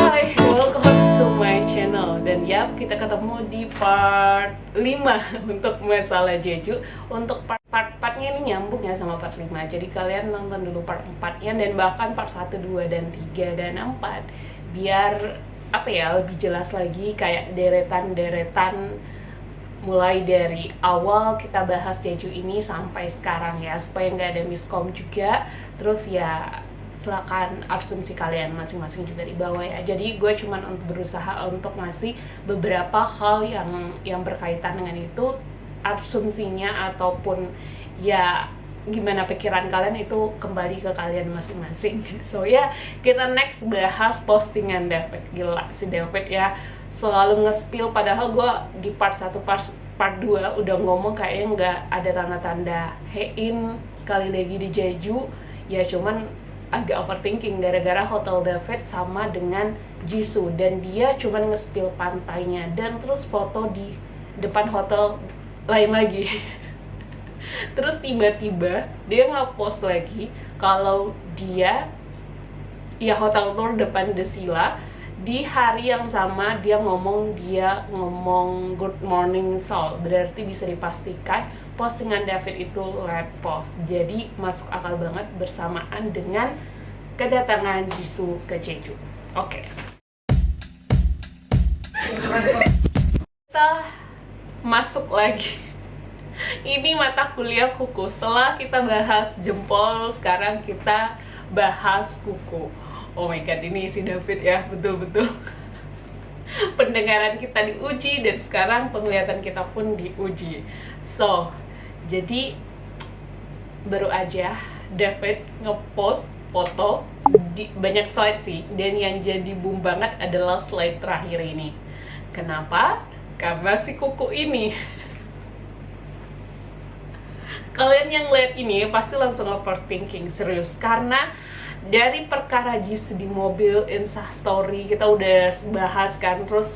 Hai, welcome to my channel. Dan ya, kita ketemu di part 5 untuk masalah Jeju. Untuk part-partnya ini nyambung ya sama part 5. Jadi kalian nonton dulu part 4-nya dan bahkan part 1, 2, dan 3, dan 4 biar apa ya, lebih jelas lagi kayak deretan-deretan mulai dari awal kita bahas Jeju ini sampai sekarang ya, supaya nggak ada miskom juga. Terus ya silakan asumsi kalian masing-masing juga di bawah ya. Jadi gue cuman berusaha untuk ngasih beberapa hal yang berkaitan dengan itu, asumsinya ataupun ya gimana pikiran kalian itu kembali ke kalian masing-masing. So ya, kita next bahas postingan David. Gila si David ya, selalu nge-spill, padahal gue di part 1, part 2 udah ngomong kayaknya nggak ada tanda-tanda Hein sekali lagi di Jeju ya, cuman agak overthinking gara-gara Hotel David sama dengan Jisoo, dan dia cuman nge-spill pantainya dan terus foto di depan hotel lain lagi. Terus tiba-tiba dia nge-post lagi kalau dia ya hotel tour depan The Sila. Di hari yang sama dia ngomong good morning Seoul, berarti bisa dipastikan postingan David itu live post. Jadi masuk akal banget bersamaan dengan kedatangan Jisoo ke Jeju. Oke. Kita masuk lagi. Ini mata kuliah kuku. Setelah kita bahas jempol, sekarang kita bahas kuku. Oh my god, ini si David ya, betul-betul pendengaran kita diuji dan sekarang penglihatan kita pun diuji. So, jadi baru aja David ngepost foto di banyak slide sih, dan yang jadi boom banget adalah slide terakhir ini. Kenapa? Karena si kuku ini. Kalian yang lihat ini pasti langsung overthinking, serius, karena dari perkara Jisoo di mobil Instastory kita udah bahas kan, terus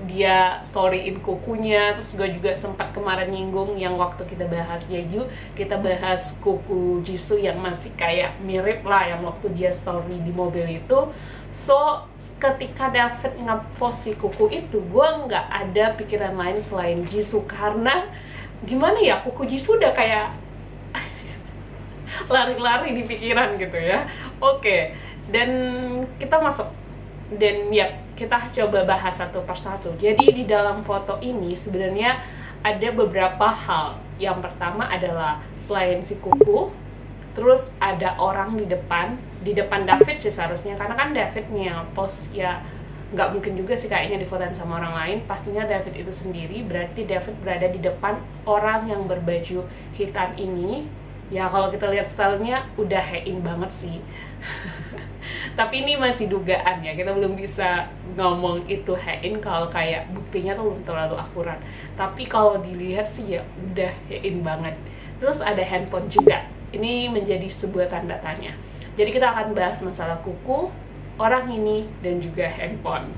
dia storyin kukunya, terus gue juga sempat kemarin nyinggung yang waktu kita bahas Jeju, kita bahas kuku Jisoo yang masih kayak mirip lah yang waktu dia story di mobil itu. So ketika David ngepost si kuku itu, gue nggak ada pikiran lain selain Jisoo, karena gimana ya, kuku Jisoo udah kayak lari-lari di pikiran gitu ya. Oke, dan kita masuk dan ya kita coba bahas satu persatu. Jadi di dalam foto ini sebenarnya ada beberapa hal. Yang pertama adalah selain si kuku, terus ada orang di depan David sih seharusnya, karena kan David nih yang post ya, nggak mungkin juga sih kayaknya difotoin sama orang lain. Pastinya David itu sendiri, berarti David berada di depan orang yang berbaju hitam ini. Ya kalau kita lihat stylenya udah Hein banget sih. Tapi ini masih dugaan ya, kita belum bisa ngomong itu Hein kalau kayak buktinya tuh belum terlalu akurat. Tapi kalau dilihat sih ya udah Hein banget. Terus ada handphone juga, ini menjadi sebuah tanda tanya. Jadi kita akan bahas masalah kuku, orang ini, dan juga handphone.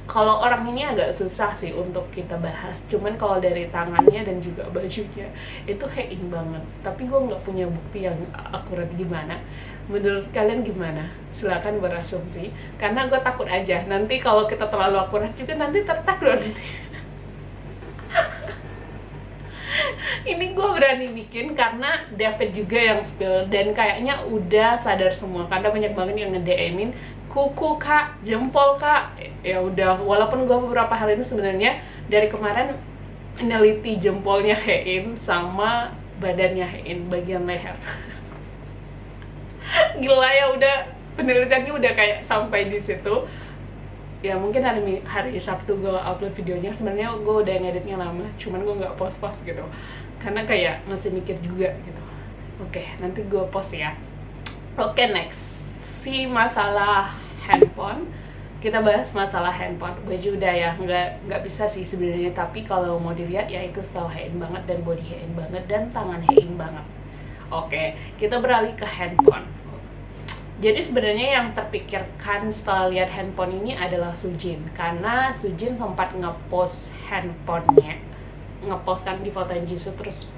Kalau orang ini agak susah sih untuk kita bahas, cuman kalau dari tangannya dan juga bajunya itu Hein banget. Tapi gue nggak punya bukti yang akurat gimana. Menurut kalian gimana? Silakan berasumsi, karena gue takut aja nanti kalau kita terlalu akurat juga nanti tertakluk. Ini gue berani bikin karena David juga yang spill, dan kayaknya udah sadar semua karena banyak banget yang nge-DM-in kuku kak, jempol kak. Ya udah, walaupun gue beberapa hari ini sebenarnya dari kemarin neliti jempolnya Hein sama badannya Hein bagian leher. Gila ya, udah penelitiannya udah kayak sampai di situ. Ya mungkin hari Sabtu gue upload videonya. Sebenarnya gue udah ngeditnya lama, cuman gue nggak post gitu karena kayak masih mikir juga gitu. Oke, nanti gue post ya. Oke, next, si masalah handphone. Kita bahas masalah handphone. Baju udah ya, nggak bisa sih sebenarnya, tapi kalau mau dilihat ya itu style Hein banget dan body Hein banget dan tangan Hein banget. Oke, kita beralih ke handphone. Jadi sebenarnya yang terpikirkan setelah lihat handphone ini adalah Sujin, karena Sujin sempat ngepost handphonenya, ngepost kan di fotoin Jisoo terus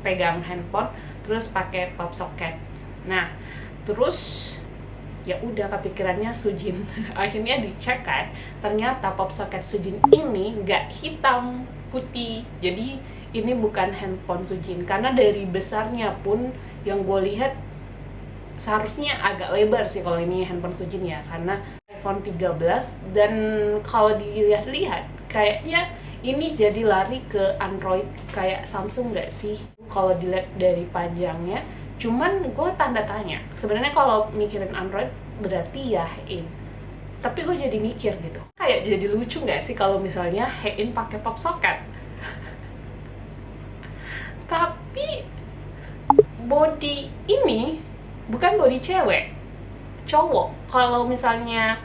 pegang handphone terus pakai pop socket. Nah terus Ya udah kepikirannya Sujin. Akhirnya dicek kan, ternyata pop socket Sujin ini nggak hitam, putih. Jadi ini bukan handphone Sujin, karena dari besarnya pun yang gue lihat seharusnya agak lebar sih kalau ini handphone Sujin ya, karena iPhone 13. Dan kalau dilihat-lihat kayaknya ini jadi lari ke Android kayak Samsung nggak sih kalau dilihat dari panjangnya. Cuman gue tanda tanya, sebenarnya kalau mikirin Android berarti ya Hein. Tapi gue jadi mikir gitu, kayak jadi lucu nggak sih kalau misalnya Hein pakai pop socket. Tapi body ini bukan body cewek, cowok. Kalau misalnya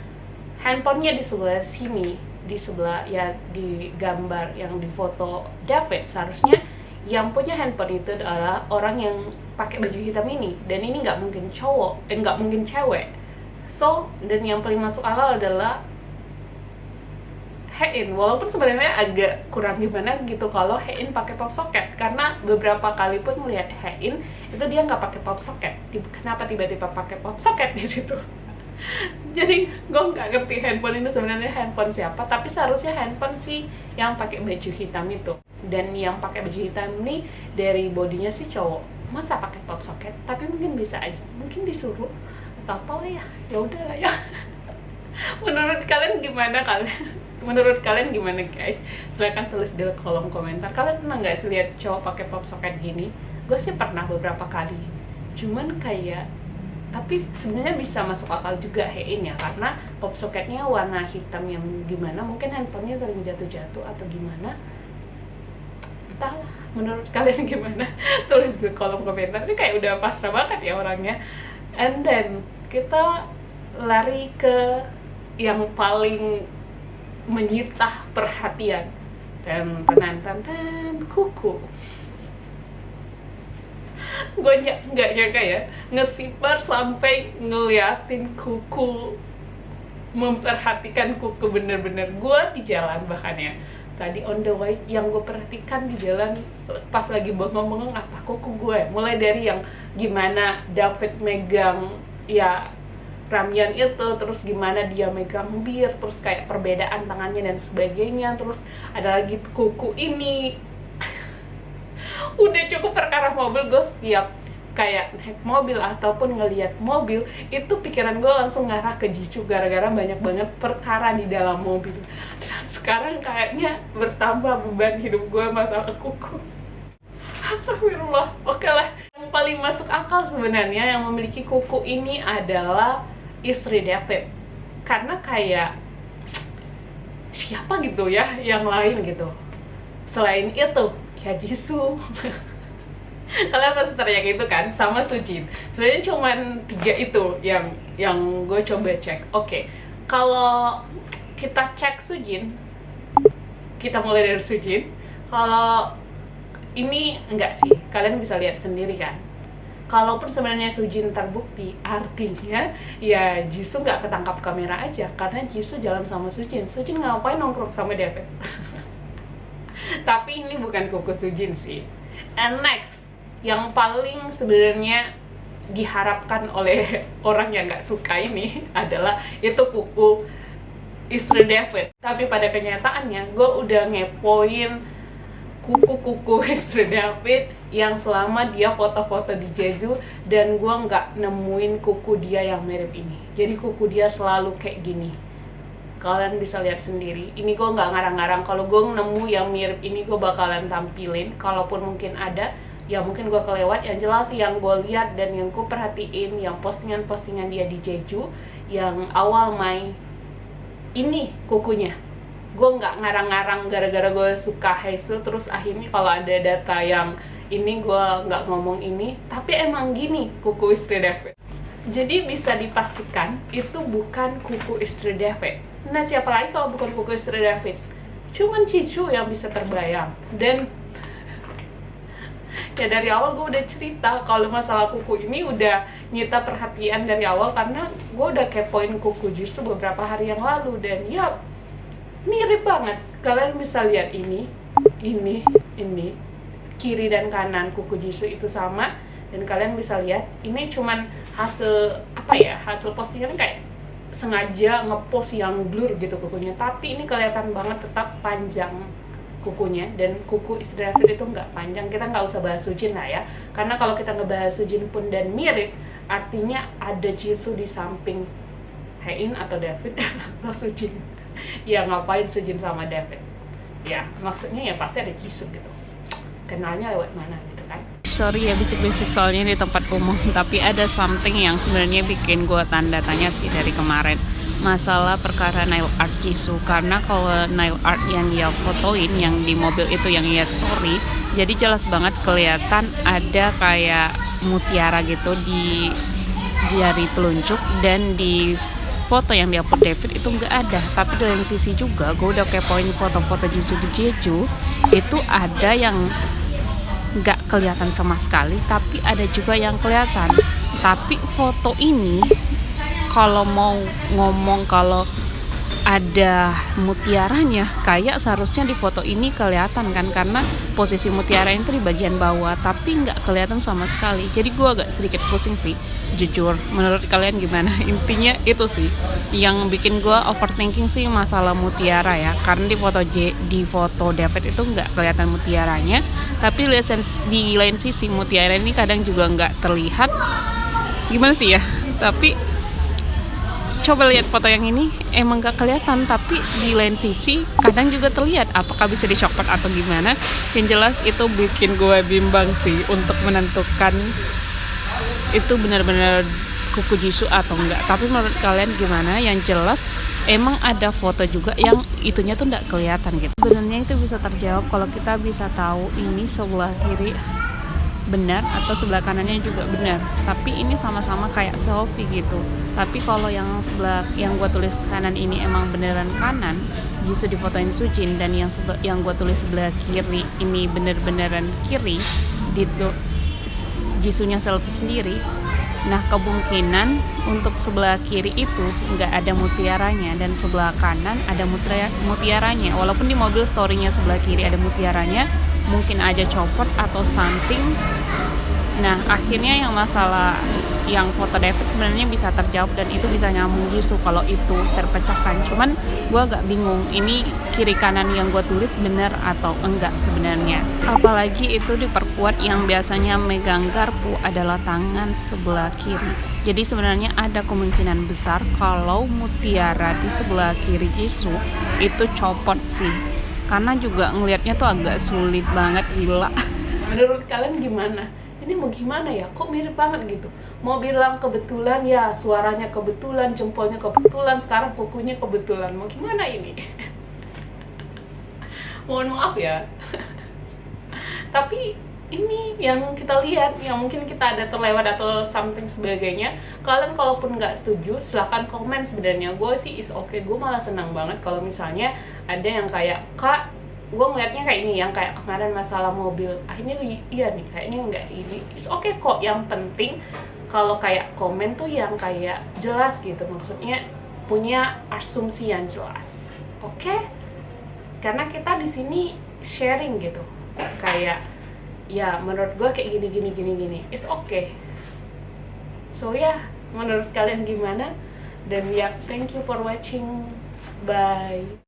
handphonenya di sebelah sini, di sebelah ya di gambar yang di foto David, seharusnya yang punya handphone itu adalah orang yang pakai baju hitam ini, dan ini nggak mungkin cowok, nggak mungkin cewek. So, dan yang paling masuk akal adalah Hein, walaupun sebenarnya agak kurang gimana gitu kalau Hein pakai pop socket, karena beberapa kali pun melihat Hein itu dia nggak pakai pop socket. Kenapa tiba-tiba pakai pop socket di situ? Jadi gue nggak ngerti handphone ini sebenarnya handphone siapa, tapi seharusnya handphone sih yang pakai baju hitam itu. Dan yang pakai baju hitam ini dari bodinya sih cowok, masa pakai pop socket? Tapi mungkin bisa aja, mungkin disuruh atau apa lah ya, ya udah lah ya. Menurut kalian gimana kalian? Menurut kalian gimana guys? Silahkan tulis di kolom komentar. Kalian pernah nggak sih lihat cowok pakai pop socket gini? Gue sih pernah beberapa kali. Cuman kayak, tapi sebenarnya bisa masuk akal juga Hein ya, karena pop socketnya warna hitam yang gimana, mungkin handphonenya sering jatuh-jatuh atau gimana. Entahlah, menurut kalian gimana? Tulis di kolom komentar. Ini kayak udah pasrah banget ya orangnya. And then kita lari ke yang paling menyita perhatian. Dan kuku. Gue nggak nyangka ya, ngesipar sampai ngeliatin kuku, memperhatikan kuku bener-bener. Gue di jalan bahkan ya, tadi on the way, yang gue perhatikan di jalan pas lagi bengong-bengong apa kuku gue. Mulai dari yang gimana David megang ya Ramyan itu, terus gimana dia megang bir, terus kayak perbedaan tangannya dan sebagainya. Terus ada lagi kuku ini. Udah cukup perkara mobil, gue setiap kayak naik mobil ataupun ngelihat mobil itu pikiran gue langsung ngarah ke Jicu, gara-gara banyak banget perkara di dalam mobil. Dan sekarang kayaknya bertambah beban hidup gue masalah kuku. Astagfirullah. Oke lah, yang paling masuk akal sebenarnya yang memiliki kuku ini adalah istri David, karena kayak siapa gitu ya yang lain gitu selain itu ya Jisoo. Kalian pasti teriak itu kan, sama Sujin. Sebenarnya cuman 3 itu yang gue coba cek. Oke, kalau kita cek Sujin, kita mulai dari Sujin. Kalau ini enggak sih, kalian bisa lihat sendiri kan. Kalaupun sebenarnya Sujin terbukti, artinya ya Jisoo nggak ketangkap kamera aja, karena Jisoo jalan sama Sujin. Sujin ngapain nongkrong sama David? Tapi ini bukan kuku Sujin sih. And next, yang paling sebenarnya diharapkan oleh orang yang nggak suka ini adalah itu kuku istri David. Tapi pada kenyataannya, gue udah ngepoin kuku-kuku istri David yang selama dia foto-foto di Jeju, dan gue nggak nemuin kuku dia yang mirip ini. Jadi kuku dia selalu kayak gini. Kalian bisa lihat sendiri. Ini gue nggak ngarang-ngarang. Kalau gue nemu yang mirip ini, gue bakalan tampilin. Kalaupun mungkin ada, ya mungkin gue kelewat. Yang jelas yang gue lihat dan yang gue perhatiin, yang postingan-postingan dia di Jeju, yang awal Mei, ini kukunya. Gue nggak ngarang-ngarang gara-gara gue suka Haesu, terus akhirnya kalau ada data yang ini gue nggak ngomong ini. Tapi emang gini kuku istri David. Jadi bisa dipastikan itu bukan kuku istri David. Nah, siapa lagi kalau bukan kuku istri David? Cuman Cicu yang bisa terbayang. Dan ya dari awal gue udah cerita kalau masalah kuku ini udah nyita perhatian dari awal, karena gue udah kepoin kuku Jisoo beberapa hari yang lalu. Dan ya mirip banget. Kalian bisa lihat ini kiri dan kanan kuku Jisoo itu sama. Dan kalian bisa lihat ini cuman hasil apa ya, hasil postingan kayak sengaja ngepost yang blur gitu kukunya, tapi ini kelihatan banget tetap panjang kukunya. Dan kuku istri David itu nggak panjang, kita nggak usah bahas Sujin lah ya, karena kalau kita ngebahas Sujin pun dan mirip, artinya ada Jisoo di samping Haein atau David atau Sujin. Ya ngapain Sujin sama David ya, maksudnya ya pasti ada Jisoo gitu, kenalnya lewat mana gitu kan. Sorry ya bisik-bisik soalnya di tempat umum, tapi ada something yang sebenarnya bikin gue tanda tanya sih dari kemarin, masalah perkara nail art Jisoo. Karena kalau nail art yang dia fotoin yang di mobil itu, yang dia story, jadi jelas banget kelihatan ada kayak mutiara gitu di jari telunjuk, dan di foto yang diupload David itu nggak ada. Tapi di lain sisi juga gue udah kepoin foto-foto Jisoo di Jeju, itu ada yang nggak kelihatan sama sekali, tapi ada juga yang kelihatan. Tapi foto ini kalau mau ngomong kalau ada mutiaranya, kayak seharusnya di foto ini kelihatan kan, karena posisi mutiara itu di bagian bawah, tapi nggak kelihatan sama sekali. Jadi gue agak sedikit pusing sih, jujur. Menurut kalian gimana? Intinya itu sih yang bikin gue overthinking sih, masalah mutiara ya. Karena di foto David itu nggak kelihatan mutiaranya, tapi di lain sisi mutiara ini kadang juga nggak terlihat. Gimana sih ya? Tapi coba lihat foto yang ini, emang gak kelihatan, tapi di lain sisi kadang juga terlihat. Apakah bisa dicopot atau gimana? Yang jelas itu bikin gue bimbang sih untuk menentukan itu benar-benar kuku Jisoo atau enggak. Tapi menurut kalian gimana? Yang jelas emang ada foto juga yang itunya tuh nggak kelihatan gitu. Sebenarnya itu bisa terjawab kalau kita bisa tahu ini sebelah kiri benar atau sebelah kanannya juga benar, tapi ini sama-sama kayak selfie gitu. Tapi kalau yang gue tulis kanan ini emang beneran kanan, Jisoo difotoin Sujin, dan yang gue tulis sebelah kiri ini bener-beneran kiri, gitu, Jisoo-nya selfie sendiri. Nah kemungkinan untuk sebelah kiri itu nggak ada mutiaranya, dan sebelah kanan ada mutiaranya. Walaupun di mobil story-nya sebelah kiri ada mutiaranya, mungkin aja copot atau something. Nah akhirnya yang masalah yang foto David sebenarnya bisa terjawab, dan itu bisa nyambung Jisoo kalau itu terpecahkan. Cuman gue agak bingung ini kiri kanan yang gue tulis benar atau enggak sebenarnya. Apalagi itu diperkuat yang biasanya megang garpu adalah tangan sebelah kiri. Jadi sebenarnya ada kemungkinan besar kalau mutiara di sebelah kiri Jisoo itu copot sih. Karena juga ngelihatnya tuh agak sulit banget, gila. Menurut kalian gimana? Ini mau gimana ya? Kok mirip banget gitu? Mau bilang kebetulan ya, suaranya kebetulan, jempolnya kebetulan, sekarang kukunya kebetulan. Mau gimana ini? Mohon maaf ya. Tapi ini yang kita lihat, yang mungkin kita ada terlewat atau something sebagainya. Kalian kalaupun nggak setuju, silahkan komen. Sebenarnya gue sih is okay. Gue malah senang banget kalau misalnya ada yang kayak, Kak, gue ngeliatnya kayak ini, yang kayak kemarin masalah mobil, akhirnya iya nih, kayaknya nggak ini. Is okay kok. Yang penting kalau kayak komen tuh yang kayak jelas gitu, maksudnya punya asumsi yang jelas. Oke? Karena kita di sini sharing gitu, kayak ya menurut gue kayak gini. It's okay. So ya, menurut kalian gimana? Dan ya, thank you for watching. Bye.